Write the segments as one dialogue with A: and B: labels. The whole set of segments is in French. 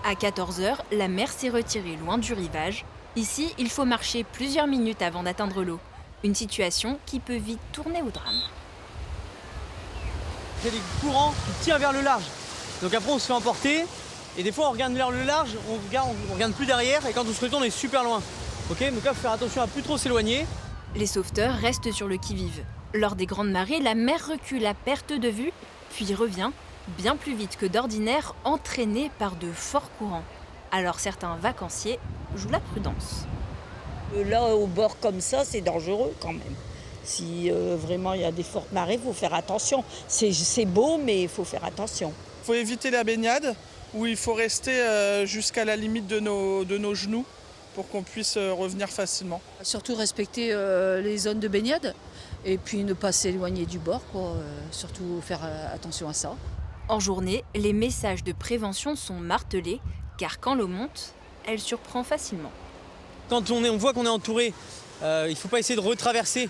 A: À 14 heures, la mer s'est retirée loin du rivage. Ici, il faut marcher plusieurs minutes avant d'atteindre l'eau. Une situation qui peut vite tourner au drame.
B: Il y a des courants qui tirent vers le large. Donc après on se fait emporter et des fois on regarde vers le large, on regarde plus derrière et quand on se retourne on est super loin. Ok, donc là il faut faire attention à plus trop s'éloigner.
A: Les sauveteurs restent sur le qui-vive. Lors des grandes marées, la mer recule à perte de vue, puis revient, bien plus vite que d'ordinaire, entraînée par de forts courants. Alors certains vacanciers jouent la prudence.
C: Là, au bord comme ça, c'est dangereux quand même. Si vraiment il y a des fortes marées, il faut faire attention. C'est beau, mais il faut faire attention.
D: Il faut éviter la baignade, où il faut rester jusqu'à la limite de nos genoux pour qu'on puisse revenir facilement.
E: Surtout respecter les zones de baignade et puis ne pas s'éloigner du bord, quoi. Surtout faire attention à ça.
A: En journée, les messages de prévention sont martelés, car quand l'eau monte, elle surprend facilement.
B: Quand on voit qu'on est entouré, il ne faut pas essayer de retraverser,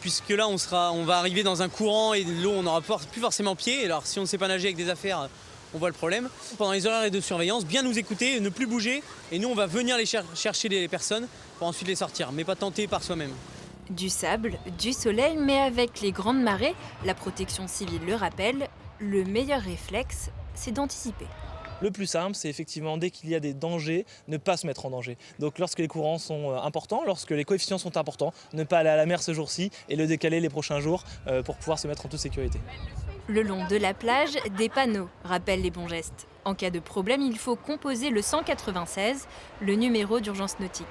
B: puisque là on va arriver dans un courant et l'eau on n'aura plus forcément pied. Alors si on ne sait pas nager avec des affaires, on voit le problème. Pendant les horaires de surveillance, bien nous écouter, ne plus bouger, et nous on va venir chercher les personnes pour ensuite les sortir, mais pas tenter par soi-même.
A: Du sable, du soleil, mais avec les grandes marées, la protection civile le rappelle, le meilleur réflexe, c'est d'anticiper.
F: Le plus simple, c'est effectivement, dès qu'il y a des dangers, ne pas se mettre en danger. Donc lorsque les courants sont importants, lorsque les coefficients sont importants, ne pas aller à la mer ce jour-ci et le décaler les prochains jours pour pouvoir se mettre en toute sécurité.
A: Le long de la plage, des panneaux rappellent les bons gestes. En cas de problème, il faut composer le 196, le numéro d'urgence nautique.